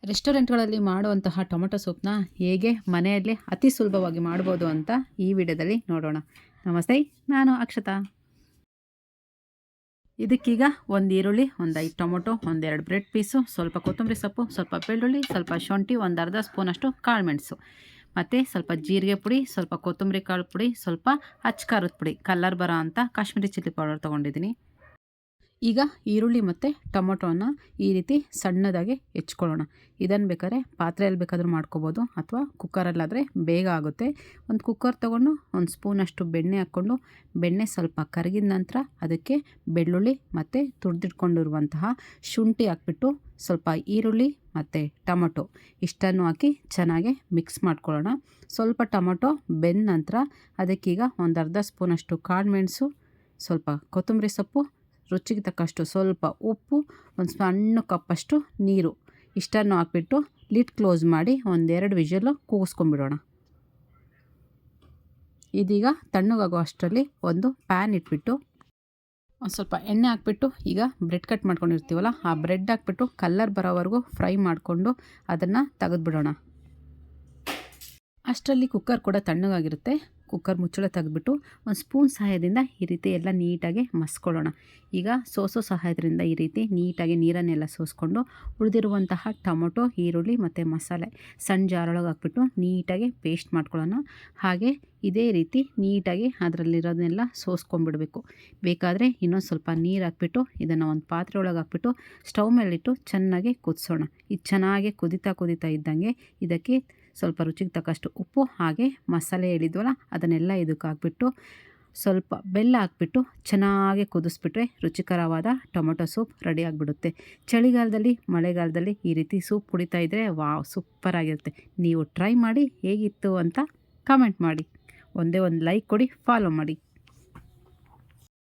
ರೆಸ್ಟೋರೆಂಟ್ಗಳಲ್ಲಿ ಮಾಡುವಂತಹ ಟೊಮೆಟೊ ಸೂಪ್ನ ಹೇಗೆ ಮನೆಯಲ್ಲಿ ಅತಿ ಸುಲಭವಾಗಿ ಮಾಡ್ಬೋದು ಅಂತ ಈ ವಿಡಿಯೋದಲ್ಲಿ ನೋಡೋಣ. ನಮಸ್ತೆ, ನಾನು ಅಕ್ಷತಾ. ಇದಕ್ಕೀಗ ಒಂದು ಈರುಳ್ಳಿ, ಒಂದು 5 ಟೊಮೊಟೊ, ಒಂದೆರಡು ಬ್ರೆಡ್ ಪೀಸು, ಸ್ವಲ್ಪ ಕೊತ್ತಂಬರಿ ಸೊಪ್ಪು, ಸ್ವಲ್ಪ ಬೆಳ್ಳುಳ್ಳಿ, ಸ್ವಲ್ಪ ಶುಂಠಿ, ಒಂದು ಅರ್ಧ ಸ್ಪೂನಷ್ಟು ಕಾಳು ಮೆಣಸು, ಮತ್ತು ಸ್ವಲ್ಪ ಜೀರಿಗೆ ಪುಡಿ, ಸ್ವಲ್ಪ ಕೊತ್ತಂಬರಿ ಕಾಳು ಪುಡಿ, ಸ್ವಲ್ಪ ಅಚ್ಚ ಖಾರದ ಪುಡಿ, ಕಲರ್ ಬರೋ ಅಂತ ಕಾಶ್ಮೀರಿ ಚಿಲ್ಲಿ ಪೌಡರ್ ತೊಗೊಂಡಿದ್ದೀನಿ. ಈಗ ಈರುಳ್ಳಿ ಮತ್ತು ಟೊಮೊಟೊನ ಈ ರೀತಿ ಸಣ್ಣದಾಗಿ ಹೆಚ್ಕೊಳ್ಳೋಣ. ಇದನ್ನು ಬೇಕಾದ್ರೆ ಪಾತ್ರೆಯಲ್ಲಿ ಬೇಕಾದರೂ ಮಾಡ್ಕೋಬೋದು, ಅಥವಾ ಕುಕ್ಕರಲ್ಲಾದರೆ ಬೇಗ ಆಗುತ್ತೆ. ಒಂದು ಕುಕ್ಕರ್ ತೊಗೊಂಡು ಒಂದು ಸ್ಪೂನಷ್ಟು ಬೆಣ್ಣೆ ಹಾಕ್ಕೊಂಡು, ಬೆಣ್ಣೆ ಸ್ವಲ್ಪ ಕರಗಿದ ನಂತರ ಅದಕ್ಕೆ ಬೆಳ್ಳುಳ್ಳಿ ಮತ್ತು ತುರಿದಿಟ್ಕೊಂಡಿರುವಂತಹ ಶುಂಠಿ ಹಾಕ್ಬಿಟ್ಟು, ಸ್ವಲ್ಪ ಈರುಳ್ಳಿ ಮತ್ತು ಟೊಮೊಟೊ ಇಷ್ಟನ್ನು ಹಾಕಿ ಚೆನ್ನಾಗಿ ಮಿಕ್ಸ್ ಮಾಡ್ಕೊಳ್ಳೋಣ. ಸ್ವಲ್ಪ ಟೊಮೊಟೊ ಬೆಂದ ನಂತರ ಅದಕ್ಕೀಗ ಒಂದು ಅರ್ಧ ಸ್ಪೂನಷ್ಟು ಕಾಳು ಮೆಣಸು, ಸ್ವಲ್ಪ ಕೊತ್ತಂಬರಿ ಸೊಪ್ಪು, ರುಚಿಗೆ ತಕ್ಕಷ್ಟು ಸ್ವಲ್ಪ ಉಪ್ಪು, ಒಂದು ಸಣ್ಣ ಕಪ್ಪಷ್ಟು ನೀರು ಇಷ್ಟನ್ನು ಹಾಕ್ಬಿಟ್ಟು ಲಿಡ್ ಕ್ಲೋಸ್ ಮಾಡಿ ಒಂದೆರಡು ವಿಷಲು ಕೂಗಿಸ್ಕೊಂಡ್ಬಿಡೋಣ. ಇದೀಗ ತಣ್ಣಗಾಗೋ ಅಷ್ಟರಲ್ಲಿ ಒಂದು ಪ್ಯಾನ್ ಇಟ್ಬಿಟ್ಟು ಒಂದು ಸ್ವಲ್ಪ ಎಣ್ಣೆ ಹಾಕ್ಬಿಟ್ಟು, ಈಗ ಬ್ರೆಡ್ ಕಟ್ ಮಾಡ್ಕೊಂಡಿರ್ತೀವಲ್ಲ ಆ ಬ್ರೆಡ್ ಹಾಕ್ಬಿಟ್ಟು ಕಲ್ಲರ್ ಬರೋವರೆಗೂ ಫ್ರೈ ಮಾಡಿಕೊಂಡು ಅದನ್ನು ತೆಗೆದುಬಿಡೋಣ. ಅಷ್ಟರಲ್ಲಿ ಕುಕ್ಕರ್ ಕೂಡ ತಣ್ಣಗಾಗಿರುತ್ತೆ. ಕುಕ್ಕರ್ ಮುಚ್ಚಳ ತೆಗೆದ್ಬಿಟ್ಟು ಒಂದು ಸ್ಪೂನ್ ಸಹಾಯದಿಂದ ಈ ರೀತಿ ಎಲ್ಲ ನೀಟಾಗಿ ಮಸ್ಕೊಳ್ಳೋಣ. ಈಗ ಸೋಸೋ ಸಹಾಯದಿಂದ ಈ ರೀತಿ ನೀಟಾಗಿ ನೀರನ್ನೆಲ್ಲ ಸೋಸ್ಕೊಂಡು ಉಳಿದಿರುವಂತಹ ಟೊಮೊಟೊ, ಈರುಳ್ಳಿ ಮತ್ತು ಮಸಾಲೆ ಸಣ್ಣ ಜಾರೊಳಗೆ ಹಾಕ್ಬಿಟ್ಟು ನೀಟಾಗಿ ಪೇಸ್ಟ್ ಮಾಡ್ಕೊಳ್ಳೋಣ. ಹಾಗೆ ಇದೇ ರೀತಿ ನೀಟಾಗಿ ಅದರಲ್ಲಿರೋದನ್ನೆಲ್ಲ ಸೋಸ್ಕೊಂಡ್ಬಿಡಬೇಕು. ಬೇಕಾದರೆ ಇನ್ನೊಂದು ಸ್ವಲ್ಪ ನೀರು ಹಾಕ್ಬಿಟ್ಟು ಇದನ್ನು ಒಂದು ಪಾತ್ರೆ ಒಳಗೆ ಹಾಕ್ಬಿಟ್ಟು ಸ್ಟವ್ ಮೇಲಿಟ್ಟು ಚೆನ್ನಾಗಿ ಕುದಿಸೋಣ. ಇದು ಚೆನ್ನಾಗಿ ಕುದೀತಾ ಇದ್ದಂಗೆ ಇದಕ್ಕೆ ಸ್ವಲ್ಪ ರುಚಿಗೆ ತಕ್ಕಷ್ಟು ಉಪ್ಪು, ಹಾಗೆ ಮಸಾಲೆ ಹೇಳಿದ್ವಲ್ಲ ಅದನ್ನೆಲ್ಲ ಇದಕ್ಕೆ ಹಾಕ್ಬಿಟ್ಟು ಸ್ವಲ್ಪ ಬೆಲ್ಲ ಹಾಕ್ಬಿಟ್ಟು ಚೆನ್ನಾಗಿ ಕುದಿಸ್ಬಿಟ್ರೆ ರುಚಿಕರವಾದ ಟೊಮೊಟೊ ಸೂಪ್ ರೆಡಿ ಆಗಿಬಿಡುತ್ತೆ. ಚಳಿಗಾಲದಲ್ಲಿ, ಮಳೆಗಾಲದಲ್ಲಿ ಈ ರೀತಿ ಸೂಪ್ ಕುಡಿತಾ ಇದ್ದರೆ ವಾವ್, ಸೂಪರಾಗಿರುತ್ತೆ. ನೀವು ಟ್ರೈ ಮಾಡಿ ಹೇಗಿತ್ತು ಅಂತ ಕಮೆಂಟ್ ಮಾಡಿ. ಒಂದೇ ಒಂದು ಲೈಕ್ ಕೊಡಿ, ಫಾಲೋ ಮಾಡಿ.